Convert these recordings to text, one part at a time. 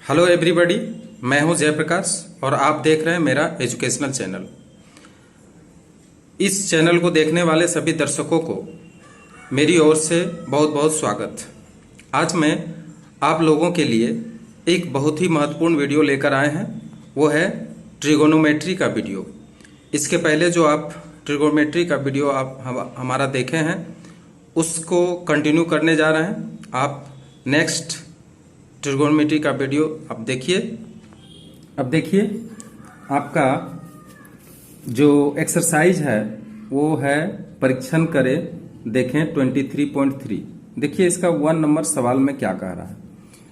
Hello everybody, मैं हूं जयप्रकाश और आप देख रहे हैं मेरा एजुकेशनल चैनल। इस चैनल को देखने वाले सभी दर्शकों को मेरी ओर से बहुत बहुत स्वागत। आज मैं आप लोगों के लिए एक बहुत ही महत्वपूर्ण वीडियो लेकर आए हैं। वो है ट्रिगोनोमेट्री का वीडियो। इसके पहले जो आप ट्रिगोनोमेट्री का वीडियो आप हमारा देखे हैं उसको कंटिन्यू करने जा रहे हैं। आप नेक्स्ट ट्रिगोनोमेट्री का वीडियो आप देखिए। अब देखिए, आपका जो एक्सरसाइज है वो है परीक्षण करें देखें 23.3। देखिए इसका 1 नंबर सवाल में क्या कह रहा है।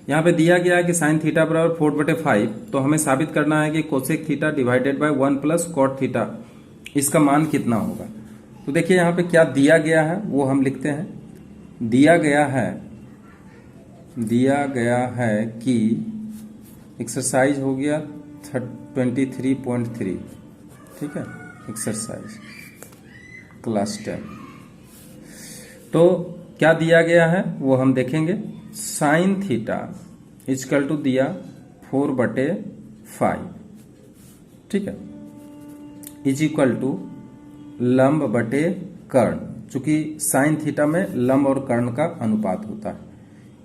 यहाँ पे दिया गया है कि साइन थीटा बराबर 4/5, तो हमें साबित करना है कि cosec theta divided by 1 plus cot theta, इसका मान कितना होगा। तो देखिए यहाँ पे क्या दिया गया है वो हम लिखते हैं। दिया गया है कि एक्सरसाइज हो गया 23.3, ठीक है, एक्सरसाइज क्लास 10। तो क्या दिया गया है वो हम देखेंगे। साइन थीटा इजकल टू दिया 4/5, ठीक है, इज इक्वल टू लंब बटे कर्ण, चूंकि साइन थीटा में लंब और कर्ण का अनुपात होता है,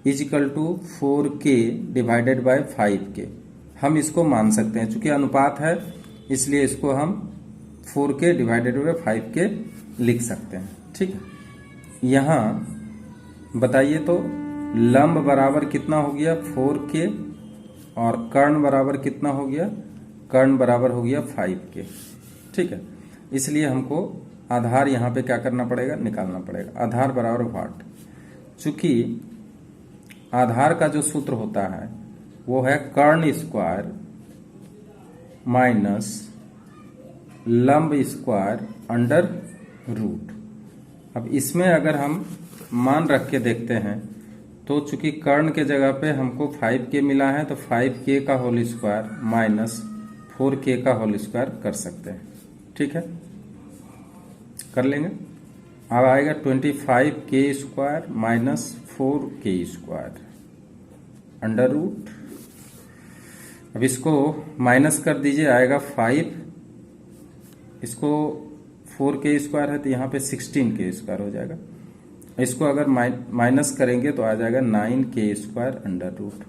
is equal to 4k divided by 5k। हम इसको मान सकते हैं, चूंकि अनुपात है इसलिए इसको हम 4k डिवाइडेड बाय 5k लिख सकते हैं, ठीक है। यहां बताइए तो लंब बराबर कितना हो गया 4k और कर्ण बराबर कितना हो गया, कर्ण बराबर हो गया 5k, ठीक है। इसलिए हमको आधार यहां पे क्या करना पड़ेगा, निकालना पड़ेगा। आधार बराबर वाट, चूंकि आधार का जो सूत्र होता है वो है कर्ण स्क्वायर माइनस लंब स्क्वायर अंडर रूट। अब इसमें अगर हम मान रख के देखते हैं तो चूंकि कर्ण के जगह पे हमको 5k मिला है तो 5k का होल स्क्वायर माइनस 4k का होल स्क्वायर कर सकते हैं, ठीक है, कर लेंगे। अब आएगा 25k square minus 4k square under root. अब इसको माइनस कर दीजिए, आएगा 5, इसको 4k स्क्वायर है तो यहाँ पे 16k स्क्वायर हो जाएगा। इसको अगर माइनस करेंगे तो आ जाएगा 9k स्क्वायर अंडर रूट।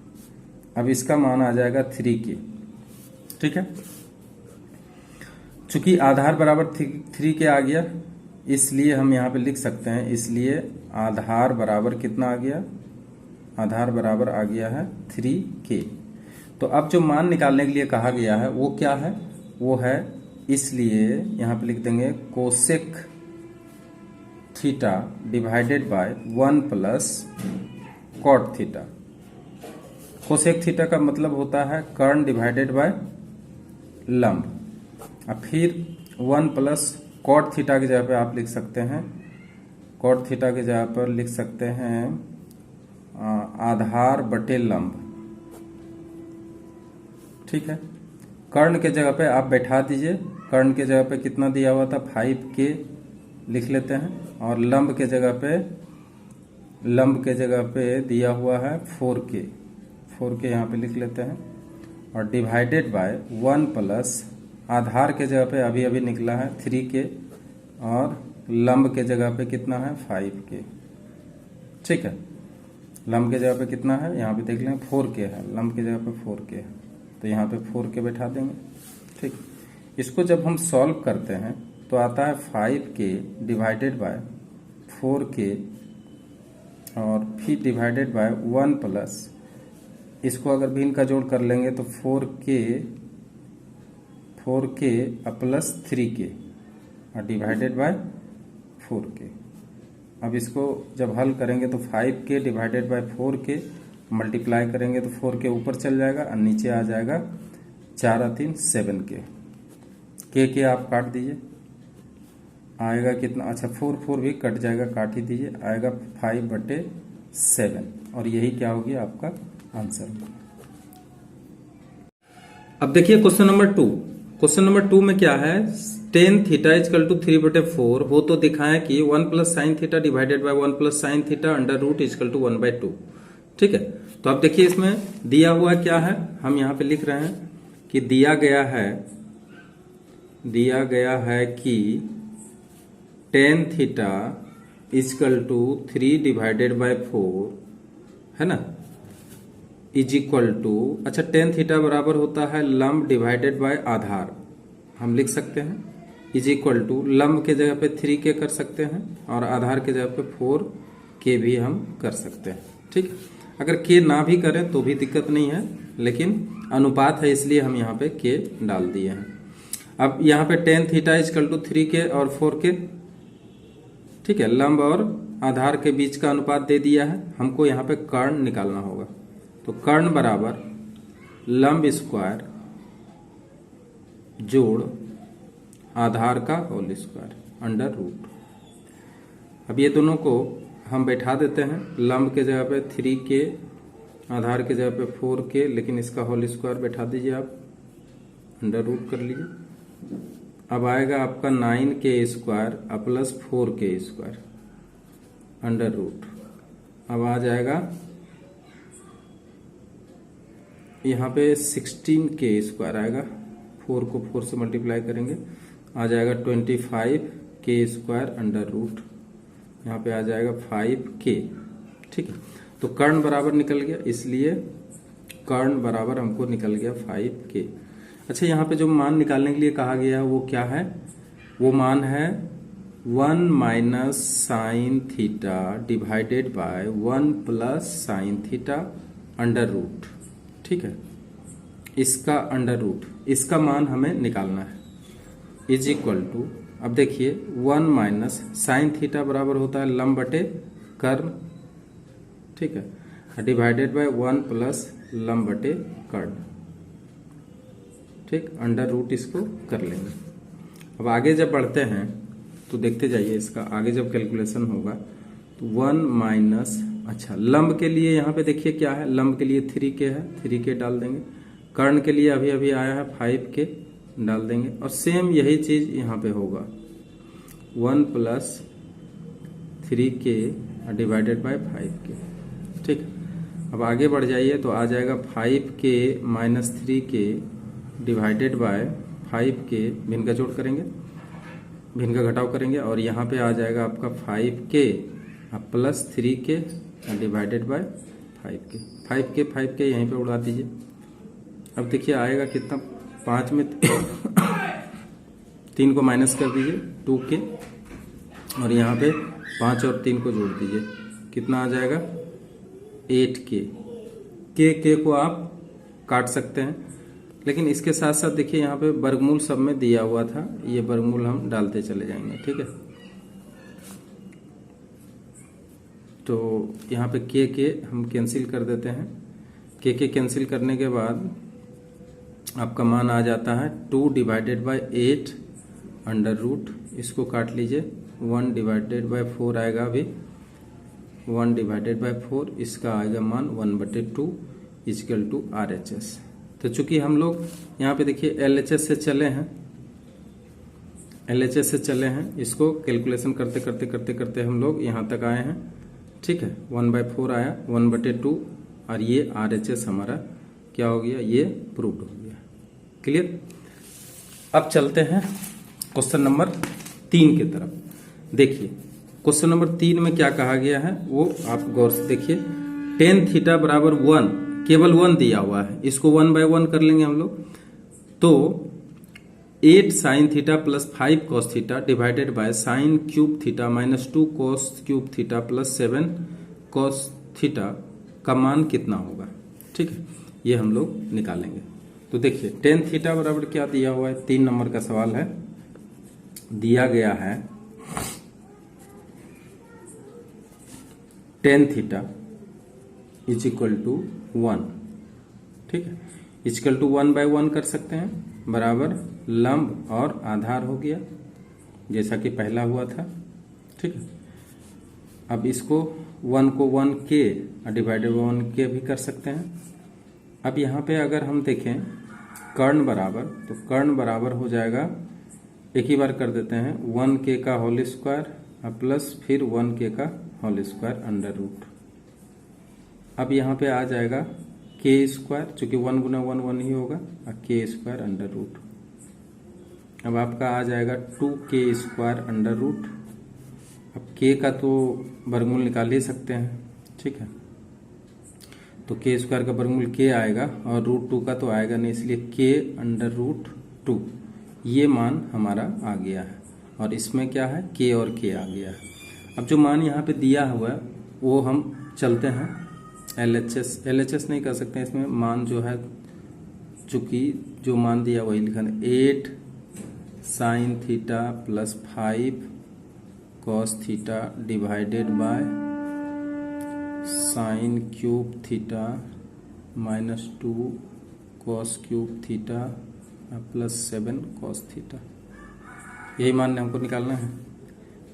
अब इसका मान आ जाएगा 3k, ठीक है। चूंकि आधार बराबर 3k आ गया इसलिए हम यहाँ पे लिख सकते हैं, इसलिए आधार बराबर कितना आ गया, आधार बराबर आ गया है 3k। तो अब जो मान निकालने के लिए कहा गया है वो क्या है, वो है, इसलिए यहाँ पे लिख देंगे cosec theta divided by 1 plus cot theta. Cosec theta का मतलब होता है कर्ण डिवाइडेड बाय लंब। अब फिर 1 प्लस कॉट थीटा की जगह पे आप लिख सकते हैं, कॉट थीटा की जगह पर लिख सकते हैं आधार बटे लंब, ठीक है। कर्ण के जगह पे आप बैठा दीजिए, कर्ण के जगह पे कितना दिया हुआ था 5k लिख लेते हैं, और लंब के जगह पे दिया हुआ है 4k यहाँ पे लिख लेते हैं, और डिवाइडेड बाय 1 प्लस आधार के जगह पे अभी अभी निकला है 3k और लंब के जगह पे कितना है 5k, ठीक है। लंब के जगह पे कितना है यहाँ पे देख लें 4k है, लंब के जगह पे 4k है तो यहाँ पे 4k बैठा देंगे, ठीक। इसको जब हम सॉल्व करते हैं तो आता है 5k डिवाइडेड बाय 4k और फिर डिवाइडेड बाय 1 प्लस, इसको अगर भी इनका जोड़ कर लेंगे तो 4k प्लस 3k और डिवाइडेड बाय 4k। अब इसको जब हल करेंगे तो 5k divided by 4k multiply करेंगे तो 4k ऊपर चल जाएगा और नीचे आ जाएगा 4 और 3 7k। k आप काट दीजिए, आएगा कितना, अच्छा 4 भी कट जाएगा, काट ही दीजिए, आएगा 5/7 और यही क्या होगी आपका आंसर। अब देखिए क्वेश्चन नंबर 2। क्वेश्चन नंबर 2 में क्या है, टेन थीटा इजकल टू 3/4 हो तो दिखाएं कि 1 plus sine theta divided by 1 plus sine theta under root is equal to 1/2, ठीक है। तो अब देखिए इसमें दिया हुआ क्या है, हम यहाँ पे लिख रहे हैं कि दिया गया है कि tan theta is equal to 3 divided by 4 है ना, इज इक्वल टू, अच्छा tan थीटा बराबर होता है लंब डिवाइडेड बाय आधार, हम लिख सकते हैं इज इक्वल टू, लंब के जगह पे 3k कर सकते हैं और आधार के जगह पे 4k भी हम कर सकते हैं। ठीक, अगर k ना भी करें तो भी दिक्कत नहीं है, लेकिन अनुपात है इसलिए हम यहाँ पे k डाल दिए हैं। अब यहाँ पे tan theta is equal to 3k और 4k, ठीक है, लंब और आधार के बीच का अनुपात दे दिया है, हमको यहाँ पे कर्ण निकालना होगा। तो कर्ण बराबर लंब स्क्वायर जोड़ आधार का होल स्क्वायर अंडर रूट। अब ये दोनों को हम बैठा देते हैं, लंब के जगह पे 3k, आधार के जगह पे 4k, लेकिन इसका होल स्क्वायर बैठा दीजिए आप, अंडर रूट कर लीजिए। अब आएगा आपका 9k square plus 4k square under root. अब आ जाएगा यहाँ पे 16k स्क्वायर आएगा, 4 को 4 से मल्टीप्लाई करेंगे, आ जाएगा 25k स्क्वायर अंडर रूट, यहाँ पे आ जाएगा 5k। ठीक है, तो कर्ण बराबर निकल गया, इसलिए कर्ण बराबर हमको निकल गया 5k। अच्छा, यहाँ पे जो मान निकालने के लिए कहा गया है वो क्या है, वो मान है 1 minus sine theta divided by 1 plus sine theta under root. ठीक है, इसका अंडर रूट, इसका मान हमें निकालना है, इज इक्वल टू, अब देखिए 1 माइनस साइन थीटा बराबर होता है लंब बटे कर्ण, ठीक है, डिवाइडेड बाय 1 प्लस लंब बटे कर्ण। ठीक, अंडर रूट इसको कर लेंगे। अब आगे जब बढ़ते हैं तो देखते जाइए, इसका आगे जब कैलकुलेशन होगा तो 1 माइनस, अच्छा लंब के लिए यहाँ पे देखिए क्या है, लंब के लिए 3k है, 3k डाल देंगे, कर्ण के लिए अभी अभी आया है 5k डाल देंगे, और सेम यही चीज यहाँ पे होगा 1 plus 3k divided by 5k। ठीक, अब आगे बढ़ जाइए तो आ जाएगा 5k minus 3k divided by 5k, भिन्न का जोड़ करेंगे, भिन्न का घटाव करेंगे, और यहाँ पे आ जाएगा आपका 5k plus 3k divided by 5k यहीं पे उड़ा दीजिए। अब देखिए आएगा कितना, 5 में 3 को माइनस कर दीजिए 2k, और यहाँ पे 5 और 3 को जोड़ दीजिए, कितना आ जाएगा 8k। k को आप काट सकते हैं, लेकिन इसके साथ साथ देखिए यहाँ पे वर्गमूल सब में दिया हुआ था, ये वर्गमूल हम डालते चले जाएंगे। ठीक है, तो यहाँ पे के हम कैंसिल कर देते हैं, के कैंसिल करने के बाद आपका मान आ जाता है 2 डिवाइडेड बाय 8 अंडर रूट, इसको काट लीजिए, 1 डिवाइडेड बाय 4 आएगा, अभी 1 डिवाइडेड बाय 4, इसका आएगा मान 1/2 इजकल टू RHS। तो चूंकि हम लोग यहाँ पे देखिए LHS से चले हैं, LHS से चले हैं, इसको कैलकुलेशन करते करते करते करते हम लोग यहाँ तक आए हैं। ठीक है, 1/4 आया, 1/2, और ये RHS हमारा क्या हो गया, ये प्रूव्ड हो गया। क्लियर। अब चलते हैं क्वेश्चन नंबर 3 की तरफ। देखिए क्वेश्चन नंबर 3 में क्या कहा गया है वो आप गौर से देखिए, tan थीटा बराबर 1, केवल 1 दिया हुआ है, इसको 1/1 कर लेंगे हम लोग, तो 8 sign theta plus 5 cos theta divided by sine cube theta minus 2 cos cube theta plus 7 cos theta का मान कितना होगा। ठीक है, ये हम लोग निकालेंगे। तो देखिए tan थीटा बराबर क्या दिया हुआ है, 3 नंबर का सवाल है, दिया गया है tan theta is equal to 1। ठीक है, इजकल टू 1/1 कर सकते हैं, बराबर लंब और आधार हो गया, जैसा कि पहला हुआ था। ठीक है, अब इसको 1 को 1k डिवाइडेड बाय 1k भी कर सकते हैं। अब यहाँ पे अगर हम देखें कर्ण बराबर, तो कर्ण बराबर हो जाएगा, एक ही बार कर देते हैं, 1k का होल स्क्वायर प्लस फिर 1k का होल स्क्वायर अंडर रूट। अब यहाँ पे आ जाएगा के स्क्वायर, चूंकि 1 गुना 1 1 ही होगा, और के स्क्वायर अंडर रूट। अब आपका आ जाएगा 2k स्क्वायर अंडर रूट। अब के का तो वर्गमूल निकाल ही सकते हैं, ठीक है। तो के स्क्वायर का वर्गमूल के आएगा और रूट 2 का तो आएगा नहीं, इसलिए के अंडर रूट 2 ये मान हमारा आ गया है। और इसमें क्या है, के और के आ गया है। अब जो मान यहाँ पे दिया हुआ है वो हम चलते हैं LHS नहीं कर सकते हैं, इसमें मान जो है चूंकि जो मान दिया वही लिखा है, 8 sign theta plus 5 cos theta divided by sine cube theta minus 2 cos cube theta plus 7 cos theta, यही मान हमको निकालना है।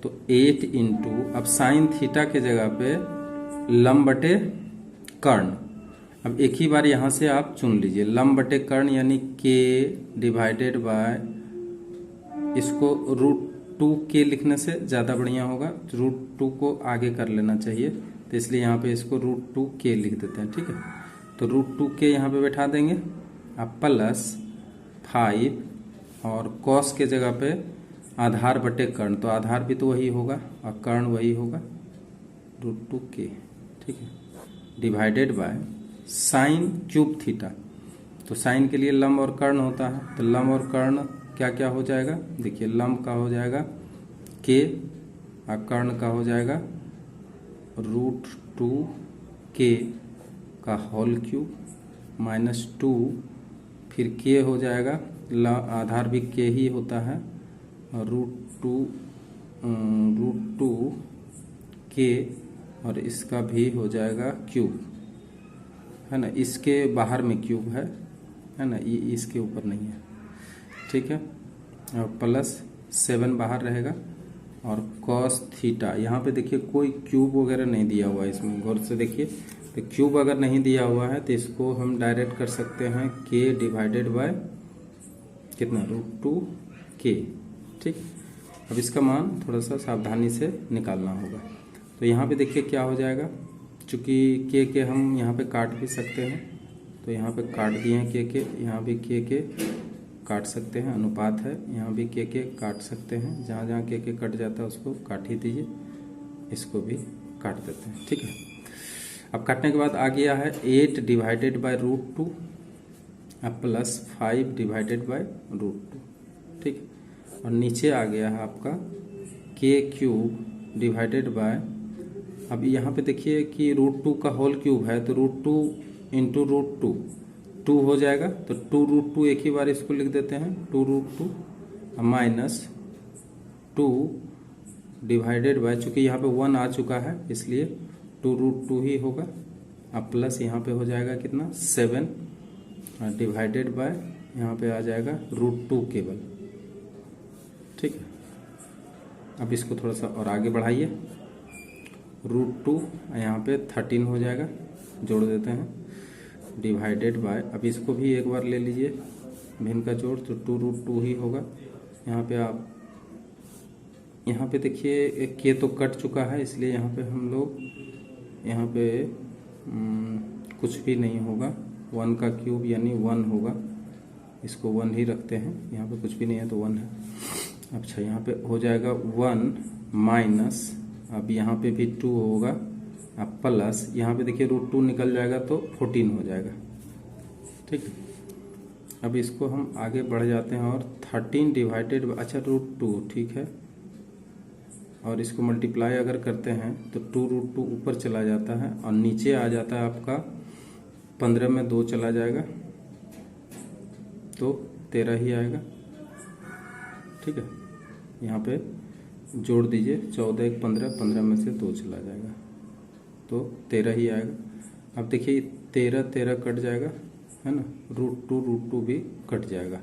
तो 8 इंटू, अब साइन थीटा के जगह पे लंब बटे कर्ण। अब एक ही बार यहां से आप चुन लीजिए, लंब बटे कर्ण यानी के डिवाइडेड बाय, इसको रूट 2 के लिखने से ज़्यादा बढ़िया होगा, रूट 2 को आगे कर लेना चाहिए, तो इसलिए यहाँ पे इसको रूट 2 के लिख देते हैं, ठीक है। तो रूट 2 के यहाँ पे बैठा देंगे, अब प्लस 5 और कॉस के जगह पे आधार बटे कर्ण, तो आधार भी तो वही होगा और कर्ण वही होगा, रूट 2 के, ठीक है, divided by sine cube theta. तो साइन के लिए लंब और कर्ण होता है, तो लंब और कर्ण क्या क्या हो जाएगा, देखिए लंब का हो जाएगा के और कर्ण का हो जाएगा रूट 2 के का होल क्यूब माइनस 2, फिर के हो जाएगा, आधार भी के ही होता है, और रूट 2 के, और इसका भी हो जाएगा क्यूब, है ना, इसके बाहर में क्यूब है ना, ये इसके ऊपर नहीं है, ठीक है। और प्लस 7 बाहर रहेगा, और कॉस थीटा, यहाँ पे देखिए कोई क्यूब वगैरह नहीं दिया हुआ है, इसमें गौर से देखिए, तो क्यूब अगर नहीं दिया हुआ है तो इसको हम डायरेक्ट कर सकते हैं के डिवाइडेड बाय कितना, रूट 2 के, ठीक। अब इसका मान थोड़ा सा सावधानी से निकालना होगा। तो यहाँ पे देखिए क्या हो जाएगा, चूँकि के हम यहाँ पे काट भी सकते हैं, तो यहाँ पे काट दिए हैं के, यहाँ भी के काट सकते हैं, अनुपात है, यहाँ भी के काट सकते हैं, जहाँ जहाँ के कट जाता है उसको काट ही दीजिए, इसको भी काट देते हैं, ठीक है। अब काटने के बाद आ गया है 8 डिवाइडेड बाय रूट 2 अब प्लस 5 डिवाइडेड बाय रूट 2, ठीक। और नीचे आ गया है आपका के क्यूब डिवाइडेड बाय, अब यहाँ पे देखिए कि रूट 2 का होल क्यूब है, तो रूट 2 इंटू रूट 2 हो जाएगा, तो 2 रूट 2 एक ही बार इसको लिख देते हैं, 2 रूट 2 माइनस 2 डिवाइडेड बाय, चूंकि यहाँ पे 1 आ चुका है इसलिए 2 रूट 2 ही होगा, अब प्लस यहाँ पे हो जाएगा कितना 7 डिवाइडेड बाय, यहाँ पे आ जाएगा रूट 2 केवल, ठीक है। अब इसको थोड़ा सा और आगे बढ़ाइए, रूट 2 यहाँ पे 13 हो जाएगा, जोड़ देते हैं, डिवाइडेड बाय, अब इसको भी एक बार ले लीजिए भिन्न का जोड़, तो 2 रूट 2 ही होगा। यहाँ पे आप यहाँ पे देखिए के तो कट चुका है, इसलिए यहाँ पे हम लोग यहाँ पे कुछ भी नहीं होगा, 1 का क्यूब यानी 1 होगा, इसको 1 ही रखते हैं, यहाँ पे कुछ भी नहीं है तो 1 है। अच्छा यहाँ पे हो जाएगा 1 माइनस, अब यहाँ पे भी 2 होगा, अब प्लस यहाँ पे देखिए रूट 2 निकल जाएगा तो 14 हो जाएगा, ठीक है। अब इसको हम आगे बढ़ जाते हैं और 13 डिवाइडेड, अच्छा रूट 2, ठीक है, और इसको मल्टीप्लाई अगर करते हैं तो 2 रूट 2 ऊपर चला जाता है और नीचे आ जाता है आपका 15 में 2 चला जाएगा तो 13 ही आएगा, ठीक है। यहाँ पे जोड़ दीजिए 14 1 15, 15 में से 2 चला जाएगा तो 13 ही आएगा। अब देखिए 13 कट जाएगा, है ना, रूट 2 भी कट जाएगा।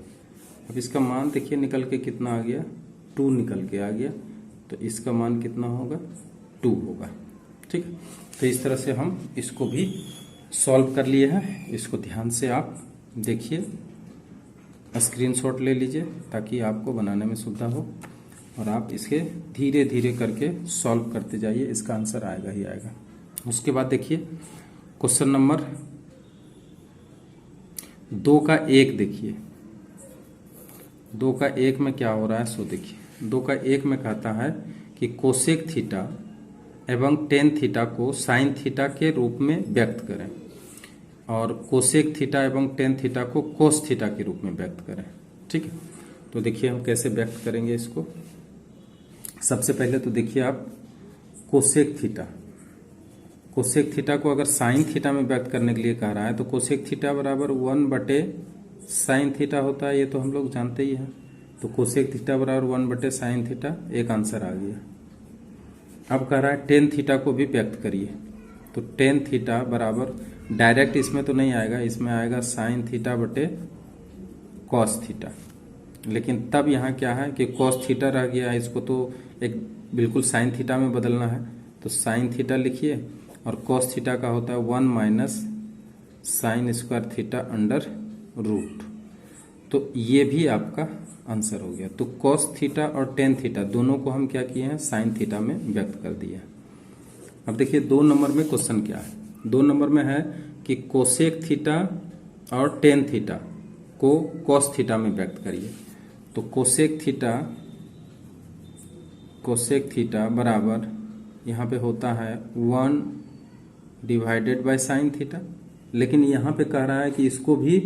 अब इसका मान देखिए निकल के कितना आ गया, 2 निकल के आ गया, तो इसका मान कितना होगा, 2 होगा, ठीक है। तो इस तरह से हम इसको भी सॉल्व कर लिए हैं, इसको ध्यान से आप देखिए, स्क्रीनशॉट ले लीजिए ताकि आपको बनाने में सुविधा हो, और आप इसके धीरे धीरे करके सॉल्व करते जाइए, इसका आंसर आएगा ही आएगा। उसके बाद देखिए क्वेश्चन नंबर 2 का 1 देखिए, 2 का 1 में क्या हो रहा है सो देखिए। 2 का 1 में कहता है कि कोसेक थीटा एवं टेन थीटा को साइन थीटा के रूप में व्यक्त करें और कोसेक थीटा एवं टेन थीटा को कोस थीटा के रूप में व्यक्त करें। ठीक है, तो देखिए हम कैसे व्यक्त करेंगे इसको। सबसे पहले तो देखिए आप कोसेक थीटा, कोसेक थीटा को अगर साइन थीटा में व्यक्त करने के लिए कह रहा है तो कोसेक थीटा बराबर 1/साइन थीटा होता है, ये तो हम लोग जानते ही हैं। तो कोसेक थीटा बराबर 1/साइन थीटा, एक आंसर आ गया। अब कह रहा है टेन थीटा को भी व्यक्त करिए, तो टेन थीटा बराबर डायरेक्ट इसमें तो नहीं आएगा, इसमें आएगा साइन थीटा बटे कॉस थीटा। लेकिन तब यहाँ क्या है कि कॉस थीटा रह गया, इसको तो एक बिल्कुल साइन थीटा में बदलना है, तो साइन थीटा लिखिए और कॉस थीटा का होता है 1 - sine square theta under root. तो ये भी आपका आंसर हो गया। तो कॉस थीटा और टेन थीटा दोनों को हम क्या किए हैं, साइन थीटा में व्यक्त कर दिया। अब देखिए 2 नंबर में क्वेश्चन क्या है। 2 नंबर में है कि कोसेक थीटा और टेन थीटा को कॉस थीटा में व्यक्त करिए। तो कोसेक थीटा बराबर यहाँ पे होता है 1/साइन थीटा, लेकिन यहाँ पे कह रहा है कि इसको भी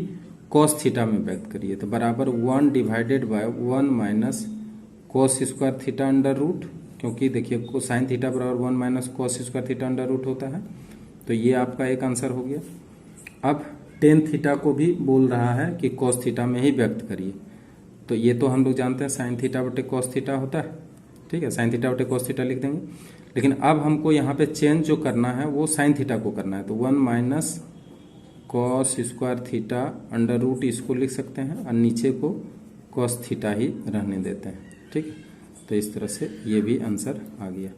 कॉस थीटा में व्यक्त करिए, तो बराबर 1/1 - cos square theta under root, क्योंकि देखिए साइन थीटा बराबर 1 - cos square theta under root होता है। तो ये आपका एक आंसर हो गया। अब टेन थीटा को भी बोल रहा है कि कॉस थीटा में ही व्यक्त करिए, तो ये तो हम लोग जानते हैं साइन थीटा बटे कॉस थीटा होता है। ठीक है, साइन थीटा बटे कॉस थीटा लिख देंगे। लेकिन अब हमको यहाँ पे चेंज जो करना है वो साइन थीटा को करना है, तो 1 - cos square theta under root इसको लिख सकते हैं और नीचे को कॉस थीटा ही रहने देते हैं। ठीक है, तो इस तरह से ये भी आंसर आ गया।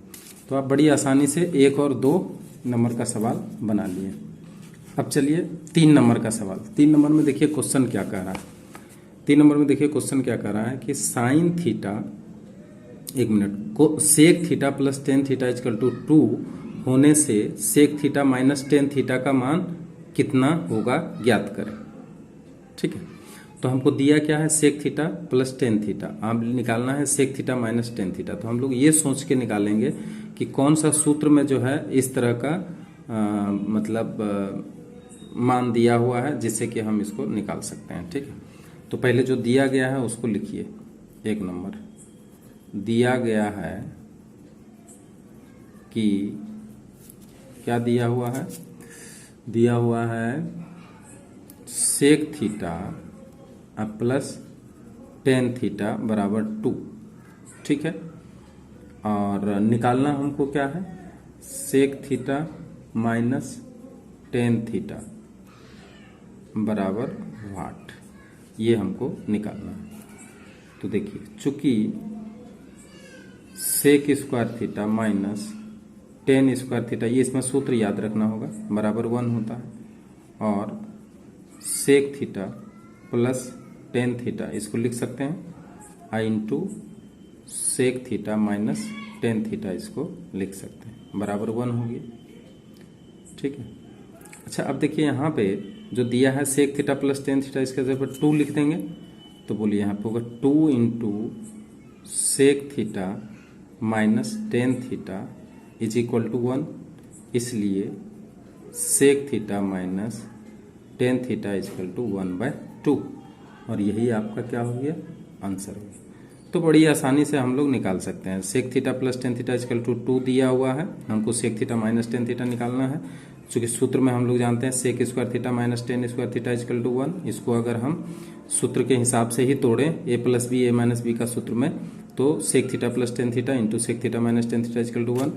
तो आप बड़ी आसानी से 1 और 2 नंबर का सवाल बना लिए। अब चलिए 3 नंबर का सवाल। 3 नंबर में देखिए क्वेश्चन क्या कह रहा है। 3 नंबर में देखिए क्वेश्चन क्या कह रहा है कि साइन थीटा, एक मिनट, को sec theta plus tan theta equal to 2 होने से sec theta minus tan theta का मान कितना होगा ज्ञात करें। ठीक है, तो हमको दिया क्या है, sec theta plus tan theta. अब निकालना है sec theta minus tan theta. तो हम लोग ये सोच के निकालेंगे कि कौन सा सूत्र में जो है इस तरह का मान दिया हुआ है जिससे कि हम इसको निकाल सकते हैं। ठीक है, तो पहले जो दिया गया है उसको लिखिए। 1 नंबर दिया गया है कि क्या दिया हुआ है, दिया हुआ है sec theta plus tan theta बराबर 2। ठीक है, और निकालना हमको क्या है, sec theta minus tan theta बराबर वाट, ये हमको निकालना है। तो देखिए चूंकि sec square theta minus tan square theta, ये इसमें सूत्र याद रखना होगा, बराबर 1 होता है, और sec theta plus tan theta इसको लिख सकते हैं I into sec theta minus tan theta इसको लिख सकते हैं, बराबर 1 हो गया। ठीक है, अच्छा अब देखिए यहाँ पे जो दिया है sec theta plus tan theta, इसके जगह पर 2 लिख देंगे, तो बोलिए यहाँ पे होगा 2 into sec theta minus tan theta is equal to 1, इसलिए sec theta minus tan theta is equal to 1/2, और यही आपका क्या हो गया, आंसर हो गया। तो बड़ी आसानी से हम लोग निकाल सकते हैं। Sec theta plus tan theta is equal to 2 दिया हुआ है, हमको sec theta minus tan theta निकालना है। चूंकि सूत्र में हम लोग जानते हैं sec square theta minus tan square theta is equal to 1, इसको अगर हम सूत्र के हिसाब से ही तोड़ें a + b a - b का सूत्र में, तो sec theta plus tan theta into sec theta minus tan theta is equal to 1।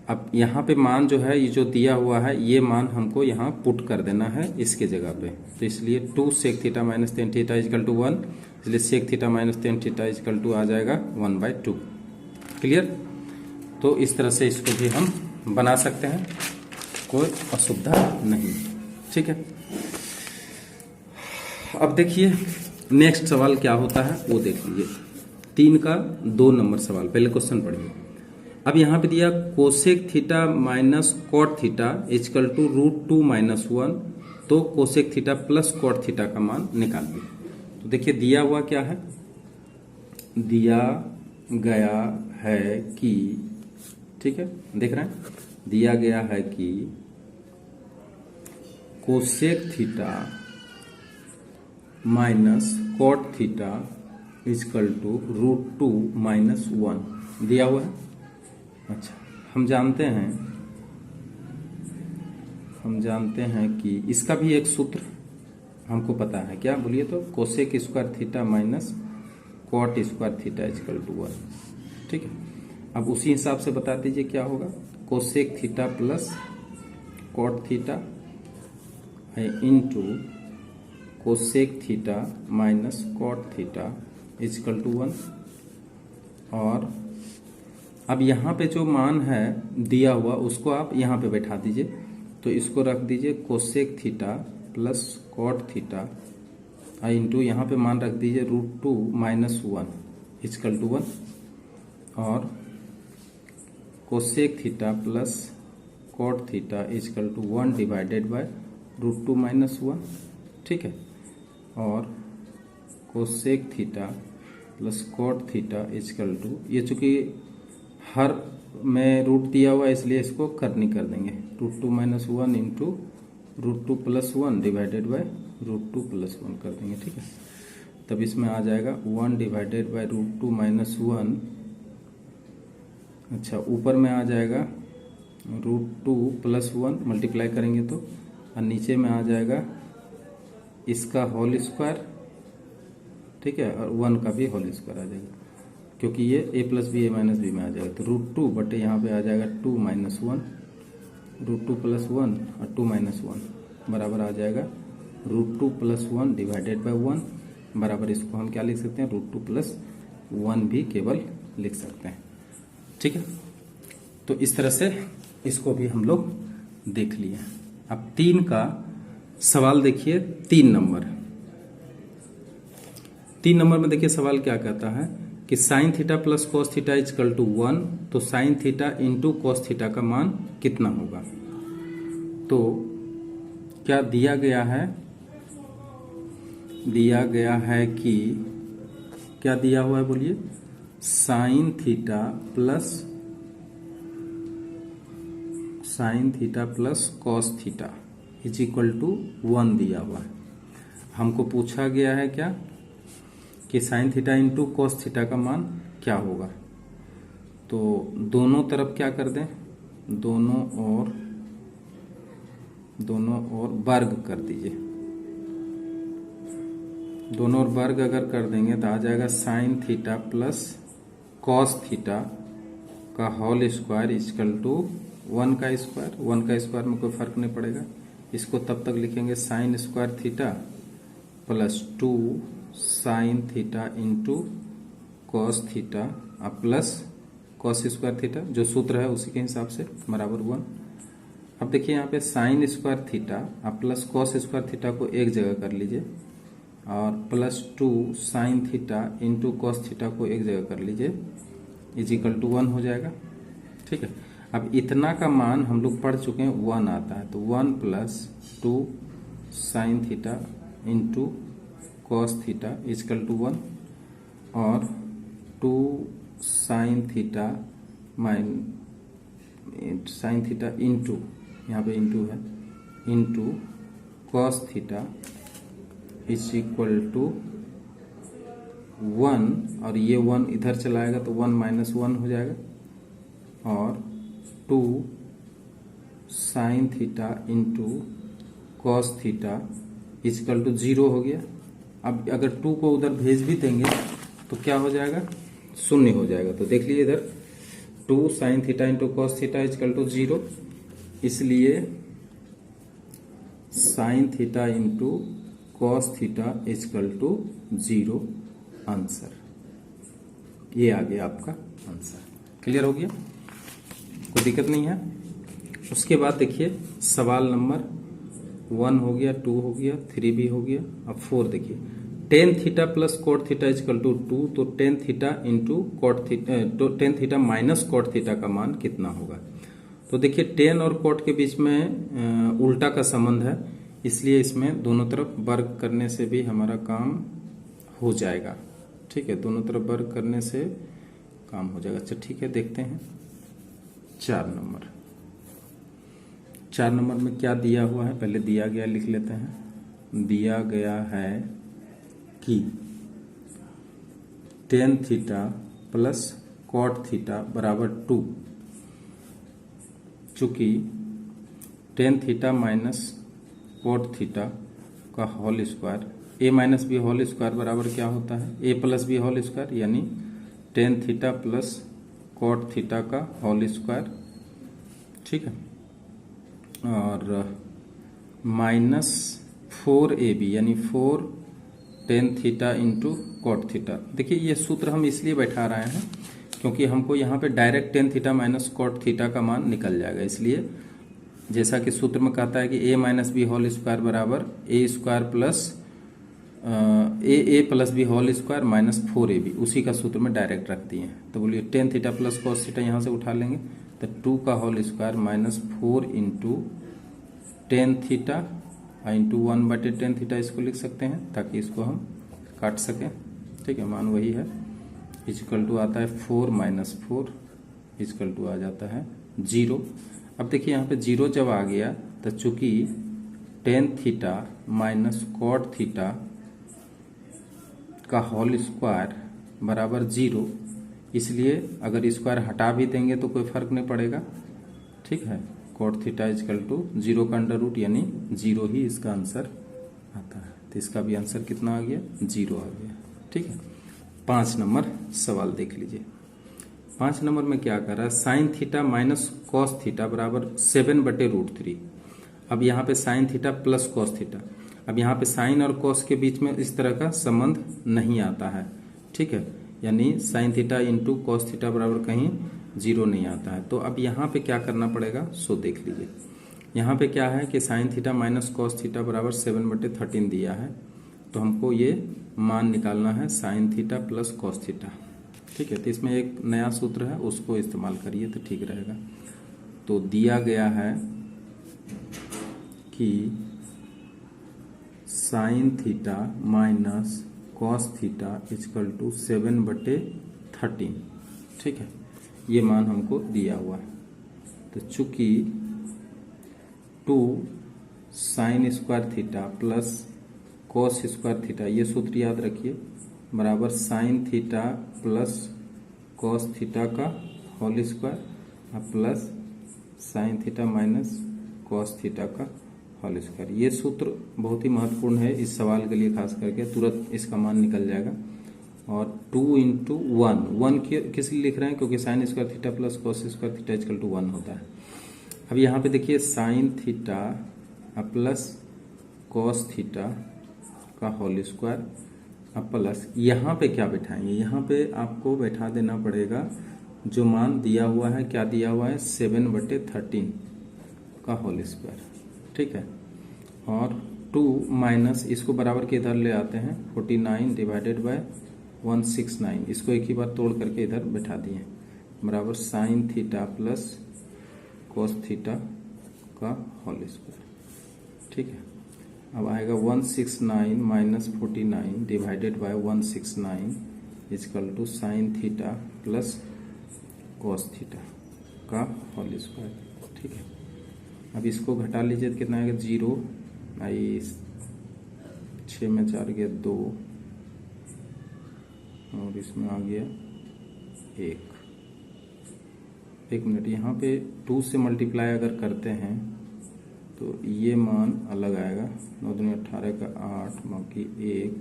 अब यहाँ पे मान जो है, ये जो दिया हुआ है ये मान हमको यहाँ पुट कर देना है इसके जगह पे, तो इसलिए 2 sec theta minus tan theta is equal to 1, इसलिए sec theta minus tan theta is equal to आ जाएगा 1/2। क्लियर? तो इस तरह से इसको भी हम बना सकते हैं, कोई असुविधा नहीं। ठीक है, अब देखिए नेक्स्ट सवाल क्या होता है वो देख लीजिए। 3 का 2 नंबर सवाल, पहले क्वेश्चन पढ़िए। अब यहाँ पे दिया cosec theta minus cot theta is equal to √2 - 1, तो cosec theta plus cot theta का मान निकालिए। तो देखिए दिया हुआ क्या है, दिया गया है कि, ठीक है, देख रहे हैं, दिया गया है कि cosec theta minus cot theta is equal to √2 - 1 दिया हुआ है। अच्छा, हम जानते हैं कि इसका भी एक सूत्र हमको पता है, क्या बोलिए तो, cosec square theta minus cot square theta is equal to 1, ठीक है। अब उसी हिसाब से बता दीजिए क्या होगा, cosec theta plus cot theta है into cosec theta minus cot theta is equal to 1। और अब यहाँ पे जो मान है दिया हुआ उसको आप यहाँ पे बैठा दीजिए, तो इसको रख दीजिए cosec theta plus cot theta into यहाँ पे मान रख दीजिए √2 - 1 इजकल टू 1, और cosec theta plus cot theta is equal to 1 divided by √2 - 1, ठीक है। और cosec theta plus cot theta is equal to, ये चूंकि हर में रूट दिया हुआ है इसलिए इसको करनी कर देंगे, √2 - 1 इंटू √2 + 1 डिवाइडेड बाय √2 + 1 कर देंगे, ठीक है। तब इसमें आ जाएगा 1 डिवाइडेड बाय √2 - 1, अच्छा ऊपर में आ जाएगा √2 + 1 मल्टीप्लाई करेंगे तो, और नीचे में आ जाएगा इसका होल स्क्वायर, ठीक है, और 1 का भी होल स्क्वायर आ जाएगा, क्योंकि ये a + b a - b में आ जाएगा, तो √2 बटे यहाँ पे आ जाएगा 2 - 1, √2 + 1 और 2 - 1 बराबर आ जाएगा √2 + 1 डिवाइडेड बाय 1 बराबर, इसको हम क्या लिख सकते हैं, √2 + 1 भी केवल लिख सकते हैं, ठीक है। तो इस तरह से इसको भी हम लोग देख लिए। अब 3 का सवाल देखिए, 3 नंबर में देखिए सवाल क्या कहता है कि sine theta plus cos theta is equal to 1, तो sine theta into cos theta का मान कितना होगा। तो क्या दिया गया है, कि क्या दिया हुआ है बोलिए, sine theta plus cos theta is equal to 1 दिया हुआ है। हमको पूछा गया है क्या कि sine theta into cos theta का मान क्या होगा। तो दोनों तरफ क्या कर दें, दोनों ओर वर्ग कर दीजिए। दोनों ओर वर्ग अगर कर देंगे तो आ जाएगा sine theta plus cos theta का होल स्क्वायर इजकल टू 1 का स्क्वायर। 1 का स्क्वायर में कोई फर्क नहीं पड़ेगा, इसको तब तक लिखेंगे sign square theta plus 2 sine theta into cos theta plus cos square theta, जो सूत्र है उसी के हिसाब से बराबर 1। अब देखिए यहाँ पे sign square theta plus cos square theta को एक जगह कर लीजिए, और plus 2 sine theta into cos theta को एक जगह कर लीजिए, इज इक्वल टू 1 हो जाएगा, ठीक है। अब इतना का मान हम लोग पढ़ चुके हैं 1 आता है, तो 1 + 2 sine theta into cos theta is equal to 1, और 2 साइन थीटा इंटू, यहाँ पे इंटू है, into cos theta is equal to 1, और ये 1 इधर चलाएगा तो 1 - 1 हो जाएगा, और 2 sine theta into cos theta is equal to 0 हो गया। अब अगर 2 को उधर भेज भी देंगे तो क्या हो जाएगा, 0 हो जाएगा। तो देख लीजिए इधर 2 sine theta into cos theta is equal to 0, इसलिए sine theta into cos theta is equal to 0 answer. ये आ गया आपका आंसर। क्लियर हो गया, कोई दिक्कत नहीं है। उसके बाद देखिए सवाल नंबर 1 हो गया, 2 हो गया, 3 भी हो गया। अब 4 देखिए, tan theta plus cot theta is equal to 2, तो tan theta into cot theta, तो tan theta minus cot theta का मान कितना होगा। तो देखिए टेन और कोट के बीच में उल्टा का संबंध है, इसलिए इसमें दोनों तरफ वर्ग करने से भी हमारा काम हो जाएगा। ठीक है, दोनों तरफ वर्ग करने से काम हो जाएगा। अच्छा ठीक है, देखते हैं 4 नंबर। 4 नंबर में क्या दिया हुआ है, पहले दिया गया लिख लेते हैं। दिया गया है कि tan theta plus cot theta बराबर 2, चूंकि tan theta minus cot theta का whole square, a minus b whole square बराबर क्या होता है, a plus b whole square, यानी tan theta plus cot theta का होल स्क्वायर। ठीक है, और माइनस 4ab यानी 4 tan theta into cot theta. देखिए ये सूत्र हम इसलिए बैठा रहे हैं क्योंकि हमको यहाँ पे direct ten theta minus cot theta का मान निकल जाएगा, इसलिए जैसा कि सूत्र में कहता है कि a minus b whole square बराबर a square plus a plus b whole square minus 4ab, उसी का सूत्र में डायरेक्ट रख दिए हैं। तो बोलिए tan theta plus cos theta यहाँ से उठा लेंगे, तो 2 का whole square minus 4 into tan theta into 1/10 theta, इसको लिख सकते हैं ताकि इसको हम काट सकें। ठीक है, मान वही है, इजकल टू आता है 4 माइनस 4, इजकल टू आ जाता है 0। अब देखिए यहाँ पे 0 जब आ गया तो चूंकि tan theta minus cot theta का होल स्क्वायर बराबर 0, इसलिए अगर स्क्वायर हटा भी देंगे तो कोई फर्क नहीं पड़ेगा। ठीक है, कॉट थीटा इजकल टू 0 का अंडर रूट यानी 0 ही इसका आंसर आता है। तो इसका भी आंसर कितना आ गया, 0 आ गया। ठीक है, 5 नंबर सवाल देख लीजिए। 5 नंबर में क्या कर रहा है, sign theta minus cos theta बराबर 7/√3। अब यहाँ पे sign theta plus cos theta, अब यहाँ पे साइन और कॉस के बीच में इस तरह का संबंध नहीं आता है। ठीक है, यानी sign theta into cos theta बराबर कहीं 0 नहीं आता है। तो अब यहाँ पे क्या करना पड़ेगा, सो देख लीजिए। यहाँ पे क्या है कि sine theta minus cos theta बराबर 7/13 दिया है, तो हमको ये मान निकालना है sign theta plus cos theta. ठीक है, तो इसमें एक नया सूत्र है, उसको इस्तेमाल करिए तो ठीक रहेगा। तो दिया गया है कि sine theta minus cos theta is equal to 7/13। ठीक है, ये मान हमको दिया हुआ है। तो चूंकि 2 sine square theta plus cos square theta, ये सूत्र याद रखिए, बराबर sine theta plus cos theta का whole square plus sine theta minus cos theta का होल स्क्वायर। ये सूत्र बहुत ही महत्वपूर्ण है इस सवाल के लिए, खास करके तुरंत इसका मान निकल जाएगा। और 2 इंटू 1 किस लिए लिख रहे हैं, क्योंकि sine square theta plus cos square theta equal to 1 होता है। अब यहाँ पे देखिए sine theta plus cos theta का होल स्क्वायर प्लस, यहाँ पे क्या बैठाएंगे, यहाँ पे आपको बैठा देना पड़ेगा जो मान दिया हुआ है। क्या दिया हुआ है, 7/13 का होल स्क्वायर। ठीक है, और 2 माइनस इसको बराबर के इधर ले आते हैं, 49 डिवाइडेड बाय 169, इसको एक ही बार तोड़ करके इधर बैठा दिए, बराबर sine theta plus cos theta का होल स्क्वायर। ठीक है, अब आएगा 169 minus 49 divided by 169 is equal to sine theta plus cos theta का होल स्क्वायर। ठीक है, अब इसको घटा लीजिए तो कितना आएगा, 0 आई 6 में 4 गया 2 और इसमें आ गया 1 मिनट। यहाँ पे 2 से मल्टीप्लाई अगर करते हैं तो ये मान अलग आएगा, 9 दूनी 18 का 8 बाकी 1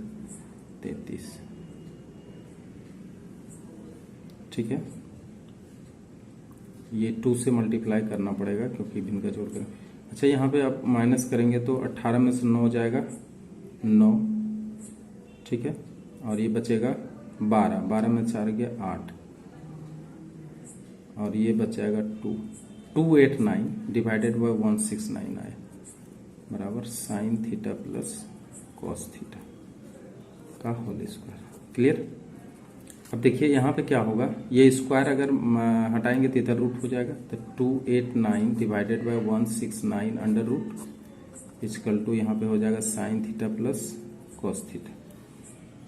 33। ठीक है, ये 2 से मल्टीप्लाई करना पड़ेगा क्योंकि भिन्न का जोड़ कर। अच्छा, यहाँ पे आप माइनस करेंगे तो 18 में से 9 जाएगा 9। ठीक है, और ये बचेगा 12 में 4 गया 8 और ये बचेगा 289 डिवाइडेड बाय 169 आए, बराबर sine theta plus cos theta का होल स्क्वायर। क्लियर। अब देखिए यहाँ पे क्या होगा, ये स्क्वायर अगर हटाएंगे तो इधर रूट हो जाएगा, तो 289 divided by 169 under root equal to यहाँ पे हो जाएगा sine theta plus cos theta.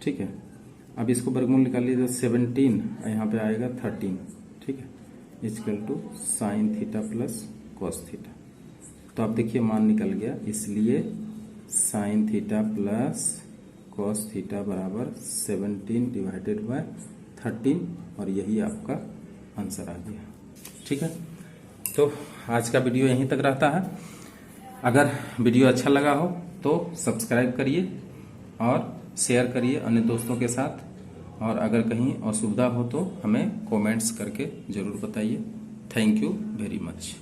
ठीक है। अब इसको वर्गमूल निकाल लीजिए, 17 यहाँ पे आएगा 13। ठीक है, equal to sine theta plus cos theta. तो अब देखिए मान निकल गया, इसलिए sine theta plus cos theta बराबर 17 डिवाइडेड बाय 13 और यही आपका आंसर आ गया। ठीक है, तो आज का वीडियो यहीं तक रहता है। अगर वीडियो अच्छा लगा हो तो सब्सक्राइब करिए और शेयर करिए अन्य दोस्तों के साथ, और अगर कहीं असुविधा हो तो हमें कमेंट्स करके जरूर बताइए। Thank you very much.